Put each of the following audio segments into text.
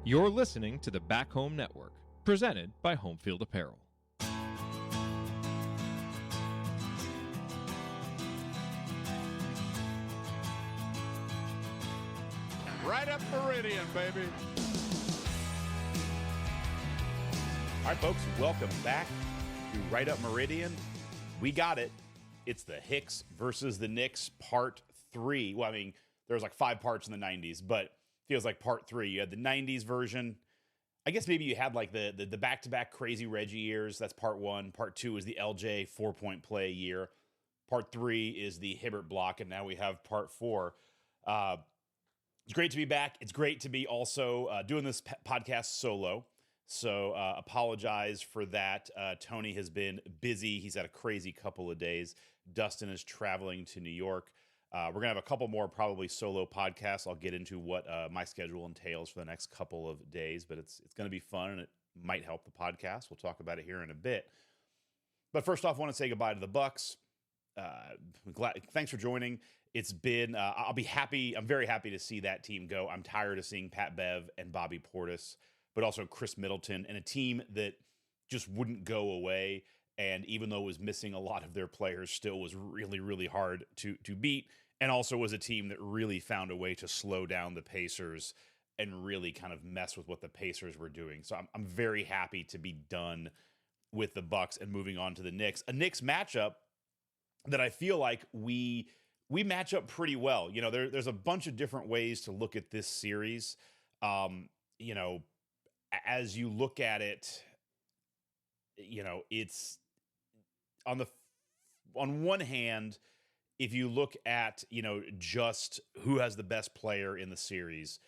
You're listening to the Back Home Network, presented by Home Field Apparel. Right up Meridian, baby. All right, folks, welcome back to Right Up Meridian. We got it. It's the Hicks versus the Knicks, part 3. Well, I mean, there was like 5 parts in the 90s, but feels like part 3. You had the 90s version. I guess maybe you had like the back-to-back Crazy Reggie years. That's part 1. Part 2 is the LJ 4-point play year. Part 3 is the Hibbert block, and now we have part 4. It's great to be back. It's great to be also doing this podcast solo. So apologize for that. Tony has been busy. He's had a crazy couple of days. Dustin is traveling to New York. We're going to have a couple more probably solo podcasts. I'll get into what my schedule entails for the next couple of days, but it's going to be fun and it might help the podcast. We'll talk about it here in a bit. But first off, I want to say goodbye to the Bucks. Thanks for joining. It's been, I'm very happy to see that team go. I'm tired of seeing Pat Bev and Bobby Portis, but also Chris Middleton, and a team that just wouldn't go away. And even though it was missing a lot of their players, still was really, really hard to beat. And also was a team that really found a way to slow down the Pacers and really kind of mess with what the Pacers were doing. So I'm very happy to be done with the Bucks and moving on to the Knicks. A Knicks matchup that I feel like we match up pretty well. You know, there's a bunch of different ways to look at this series. You know, as you look at it, you know, it's on one hand, if you look at, you know, just who has the best player in the series,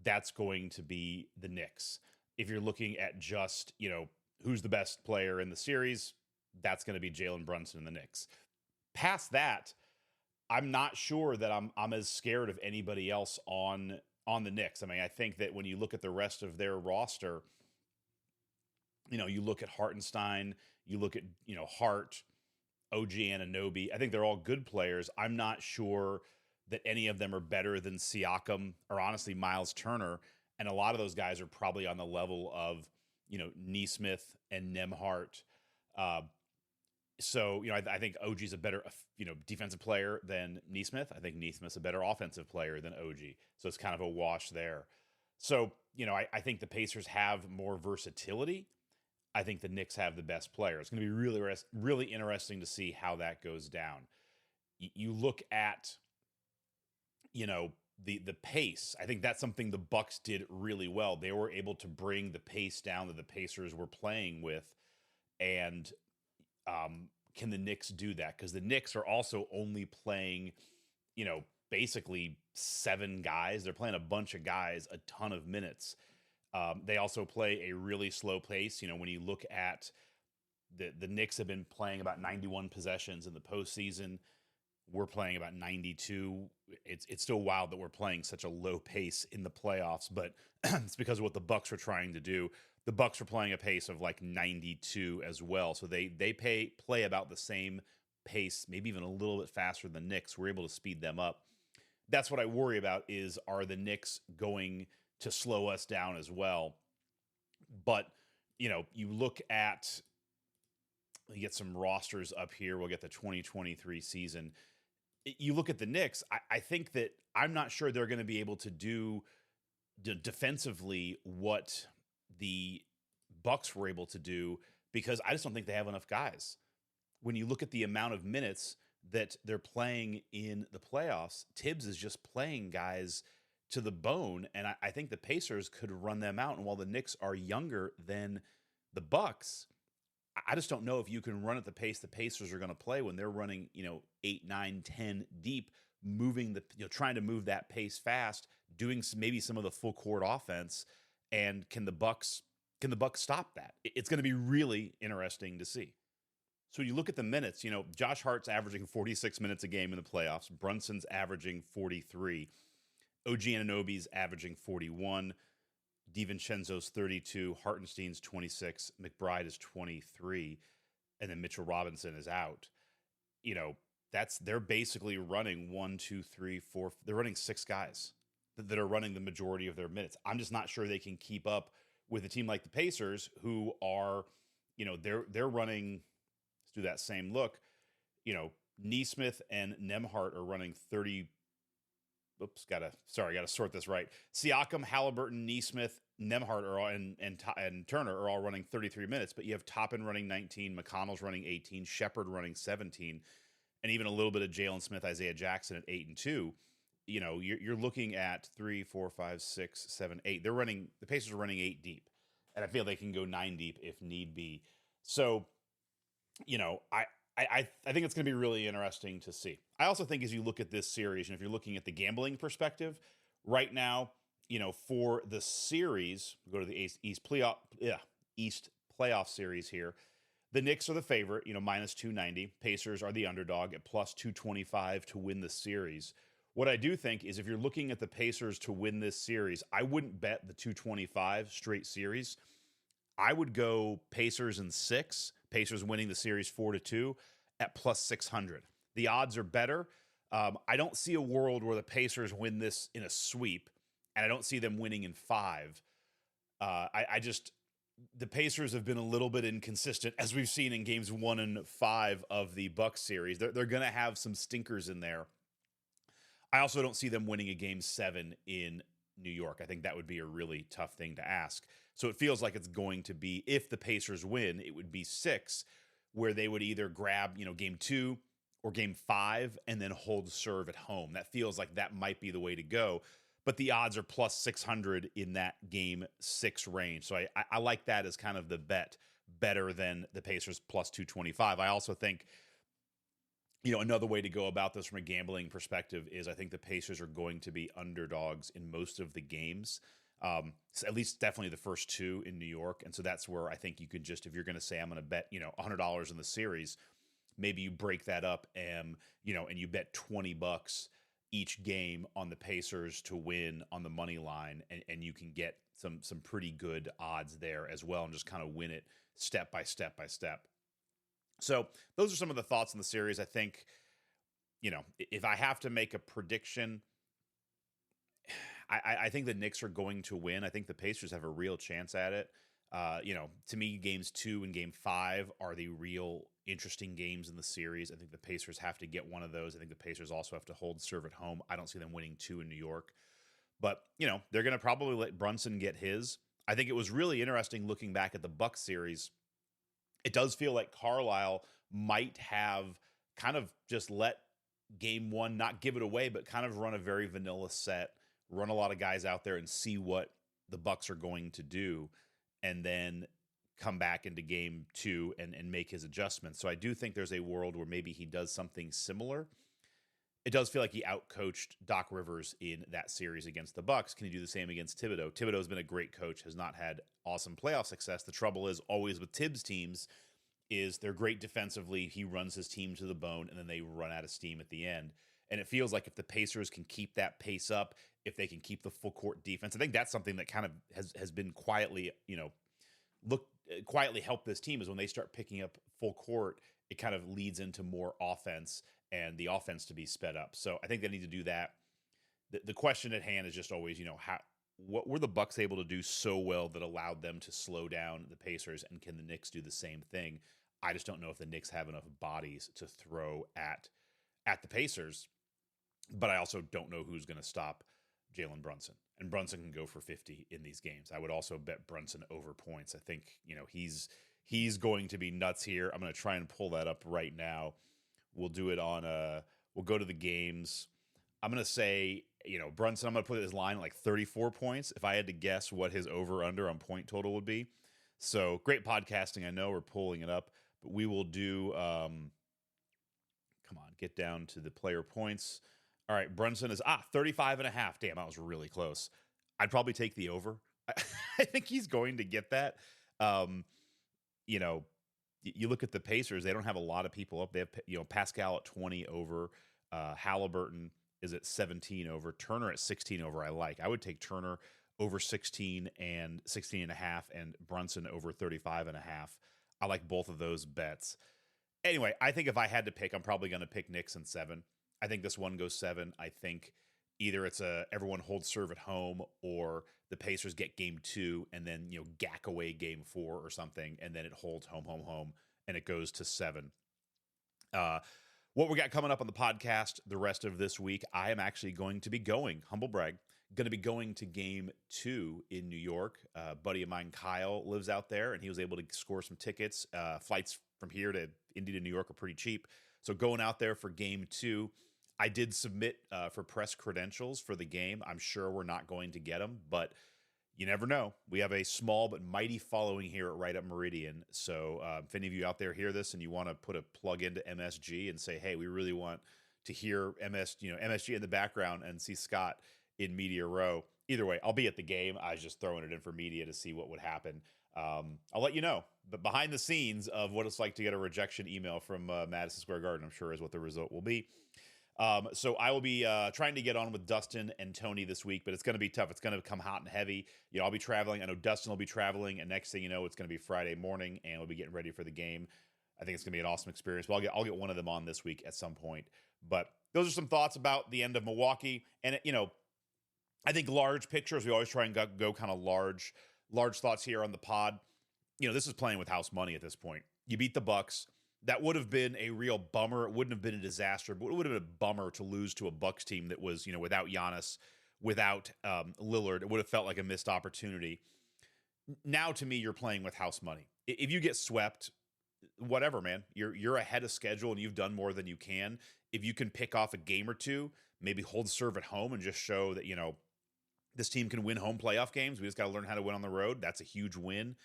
that's going to be the Knicks. If you're looking at just, you know, who's the best player in the series, that's going to be Jalen Brunson and the Knicks. Past that, I'm not sure that I'm as scared of anybody else on the Knicks. I mean, I think that when you look at the rest of their roster, you know, you look at Hartenstein, you look at, you know, Hart, OG Anunoby. I think they're all good players. I'm not sure that any of them are better than Siakam or honestly Miles Turner. And a lot of those guys are probably on the level of, you know, Nesmith and Nembhard. So, you know, I think OG's a better, you know, defensive player than Nesmith. I think Nesmith's a better offensive player than OG. So it's kind of a wash there. So, you know, I think the Pacers have more versatility. I think the Knicks have the best player. It's going to be really interesting to see how that goes down. You look at, you know, the pace. I think that's something the Bucks did really well. They were able to bring the pace down that the Pacers were playing with. And can the Knicks do that? Because the Knicks are also only playing, you know, basically 7 guys. They're playing a bunch of guys, a ton of minutes. They also play a really slow pace. You know, when you look at the Knicks have been playing about 91 possessions in the postseason. We're playing about 92. It's still wild that we're playing such a low pace in the playoffs, but it's because of what the Bucks are trying to do. The Bucks are playing a pace of like 92 as well. So they play about the same pace, maybe even a little bit faster than the Knicks. We're able to speed them up. That's what I worry about is, are the Knicks going to slow us down as well? But, you know, you look at, you get some rosters up here. We'll get the 2023 season. You look at the Knicks, I think that I'm not sure they're going to be able to do defensively what the Bucks were able to do, because I just don't think they have enough guys. When you look at the amount of minutes that they're playing in the playoffs, Tibbs is just playing guys to the bone, and I think the Pacers could run them out. And while the Knicks are younger than the Bucks, I just don't know if you can run at the pace the Pacers are going to play when they're running, you know, 8, 9, 10 deep, moving trying to move that pace fast, doing maybe some of the full court offense. And can the Bucks stop that? It's going to be really interesting to see. So you look at the minutes, you know, Josh Hart's averaging 46 minutes a game in the playoffs. Brunson's averaging 43. OG Anunoby's averaging 41. DiVincenzo's 32. Hartenstein's 26. McBride is 23. And then Mitchell Robinson is out. You know, they're basically running 1, 2, 3, 4. They're running 6 guys. that are running the majority of their minutes. I'm just not sure they can keep up with a team like the Pacers, who are, they're running. Let's do that same look. Neesmith and Nembhard are running 30. Oops, gotta sort this right. Siakam, Halliburton, Neesmith, Nembhard are all, and Turner are all running 33 minutes, but you have Toppin running 19, McConnell's running 18, Shepherd running 17, and even a little bit of Jalen Smith, Isaiah Jackson at 8 and 2. You're looking at 3, 4, 5, 6, 7, 8. The Pacers are running 8 deep, and I feel they can go 9 deep if need be. So, I think it's going to be really interesting to see. I also think as you look at this series, and if you're looking at the gambling perspective, right now, for the series, we'll go to the East playoff series here. The Knicks are the favorite, minus 290. Pacers are the underdog at plus 225 to win the series. What I do think is if you're looking at the Pacers to win this series, I wouldn't bet the 225 straight series. I would go Pacers in 6, Pacers winning the series 4-2 at plus 600. The odds are better. I don't see a world where the Pacers win this in a sweep, and I don't see them winning in 5. The Pacers have been a little bit inconsistent, as we've seen in games 1 and 5 of the Bucks series. They're going to have some stinkers in there. I also don't see them winning a game 7 in New York. I think that would be a really tough thing to ask. So it feels like it's going to be, if the Pacers win, it would be 6, where they would either grab, game 2 or game 5 and then hold serve at home. That feels like that might be the way to go. But the odds are plus 600 in that game 6 range. So I like that as kind of the bet, better than the Pacers plus 225. I also think, another way to go about this from a gambling perspective is I think the Pacers are going to be underdogs in most of the games. So at least definitely the first 2 in New York. And so that's where I think you could just, if you're going to say, I'm going to bet, $100 in the series, maybe you break that up and you bet $20 each game on the Pacers to win on the money line. And you can get some pretty good odds there as well, and just kind of win it step by step by step. So those are some of the thoughts in the series. I think, if I have to make a prediction, I think the Knicks are going to win. I think the Pacers have a real chance at it. To me, games 2 and game 5 are the real interesting games in the series. I think the Pacers have to get one of those. I think the Pacers also have to hold serve at home. I don't see them winning 2 in New York. But, they're going to probably let Brunson get his. I think it was really interesting looking back at the Bucks series. It does feel like Carlisle might have kind of just let game 1, not give it away, but kind of run a very vanilla set, run a lot of guys out there and see what the Bucks are going to do, and then come back into game 2 and make his adjustments. So I do think there's a world where maybe he does something similar. It does feel like he outcoached Doc Rivers in that series against the Bucks. Can he do the same against Thibodeau? Thibodeau's been a great coach, has not had awesome playoff success. The trouble is always with Tibbs teams is they're great defensively. He runs his team to the bone, and then they run out of steam at the end. And it feels like if the Pacers can keep that pace up, if they can keep the full court defense, I think that's something that kind of has been quietly, quietly helped this team, is when they start picking up full court, it kind of leads into more offense and the offense to be sped up. So I think they need to do that. The question at hand is just always, what were the Bucks able to do so well that allowed them to slow down the Pacers, and can the Knicks do the same thing? I just don't know if the Knicks have enough bodies to throw at the Pacers, but I also don't know who's going to stop Jalen Brunson. And Brunson can go for 50 in these games. I would also bet Brunson over points. I think, he's going to be nuts here. I'm going to try and pull that up right now. We'll do it on we'll go to the games. I'm going to say, Brunson, I'm going to put his line at like 34 points. If I had to guess what his over-under on point total would be. So great podcasting. I know we're pulling it up, but we will do, come on, get down to the player points. All right, Brunson is 35.5. Damn, that was really close. I'd probably take the over. I think he's going to get that. You look at the Pacers, they don't have a lot of people up. They have, Pascal at 20 over. Halliburton is at 17 over. Turner at 16 over. I would take Turner over 16 and 16.5, and Brunson over 35.5. I like both of those bets. Anyway, I think if I had to pick, I'm probably going to pick Knicks in 7. I think this one goes 7. I think either it's everyone holds serve at home, or the Pacers get game 2 and then, gack away game 4 or something, and then it holds home, and it goes to 7. What we got coming up on the podcast the rest of this week, I am actually going to be going, humble brag, going to be going to game 2 in New York. A buddy of mine, Kyle, lives out there, and he was able to score some tickets. Flights from here to Indy to New York are pretty cheap. So going out there for game 2, I did submit for press credentials for the game. I'm sure we're not going to get them, but you never know. We have a small but mighty following here at Right Up Meridian. So if any of you out there hear this and you want to put a plug into MSG and say, hey, we really want to hear MSG in the background and see Scott in Media Row. Either way, I'll be at the game. I was just throwing it in for media to see what would happen. I'll let you know. But behind the scenes of what it's like to get a rejection email from Madison Square Garden, I'm sure is what the result will be. So I will be trying to get on with Dustin and Tony this week, but it's going to be tough. It's going to come hot and heavy. I'll be traveling. I know Dustin will be traveling, and next thing you know, it's going to be Friday morning, and we'll be getting ready for the game. I think it's going to be an awesome experience. But I'll get one of them on this week at some point. But those are some thoughts about the end of Milwaukee, and I think large pictures. We always try and go kind of large thoughts here on the pod. This is playing with house money at this point. You beat the Bucks. That would have been a real bummer. It wouldn't have been a disaster, but it would have been a bummer to lose to a Bucks team that was, without Giannis, without Lillard. It would have felt like a missed opportunity. Now, to me, you're playing with house money. If you get swept, whatever, man. You're ahead of schedule and you've done more than you can. If you can pick off a game or two, maybe hold serve at home and just show that, this team can win home playoff games. We just got to learn how to win on the road. That's a huge win.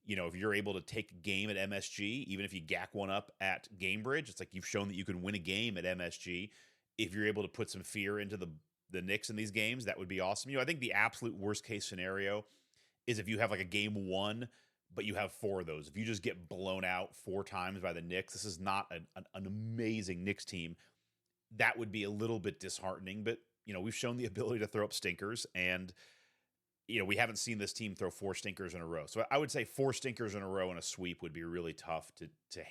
If you're able to take a game at MSG, even if you gack one up at Gamebridge, it's like you've shown that you can win a game at MSG. If you're able to put some fear into the Knicks in these games, that would be awesome. I think the absolute worst case scenario is if you have like a game 1, but you have 4 of those. If you just get blown out 4 times by the Knicks, this is not an amazing Knicks team. That would be a little bit disheartening, but we've shown the ability to throw up stinkers, and we haven't seen this team throw 4 stinkers in a row. So I would say 4 stinkers in a row in a sweep would be really tough to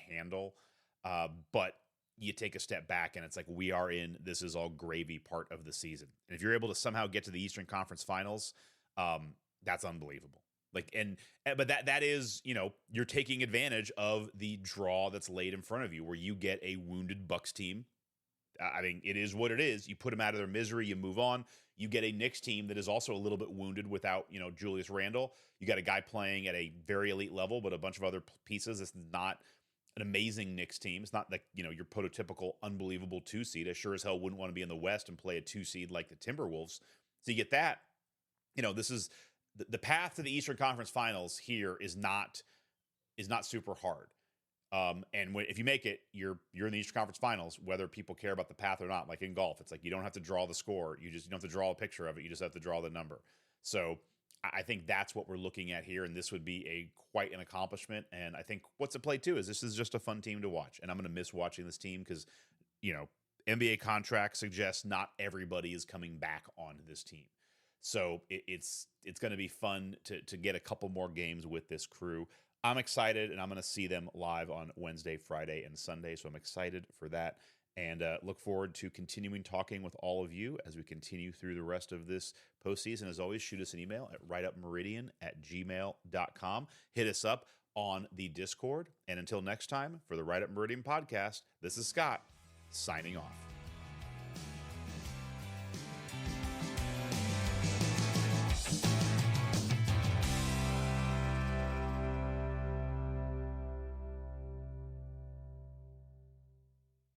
handle. But you take a step back and it's like, we are in this is all gravy part of the season. And if you're able to somehow get to the Eastern Conference Finals, that's unbelievable. But that is, you're taking advantage of the draw that's laid in front of you, where you get a wounded Bucks team. I mean, it is what it is. You put them out of their misery, you move on. You get a Knicks team that is also a little bit wounded without, Julius Randle. You got a guy playing at a very elite level, but a bunch of other pieces. It's not an amazing Knicks team. It's not like, your prototypical unbelievable 2 seed. I sure as hell wouldn't want to be in the West and play a 2 seed like the Timberwolves. So you get that. This is the path to the Eastern Conference Finals here is not super hard. And if you make it, you're in the Eastern Conference Finals, whether people care about the path or not. Like in golf, it's like you don't have to draw the score. You don't have to draw a picture of it. You just have to draw the number. So I think that's what we're looking at here, and this would be quite an accomplishment. And I think what's at play too is this is just a fun team to watch, and I'm going to miss watching this team because NBA contract suggests not everybody is coming back on this team. So it's going to be fun to get a couple more games with this crew. I'm excited, and I'm going to see them live on Wednesday, Friday, and Sunday. So I'm excited for that, and look forward to continuing talking with all of you as we continue through the rest of this postseason. As always, shoot us an email at rightupmeridian@gmail.com. Hit us up on the Discord. And until next time, for the Right Up Meridian podcast, this is Scott signing off.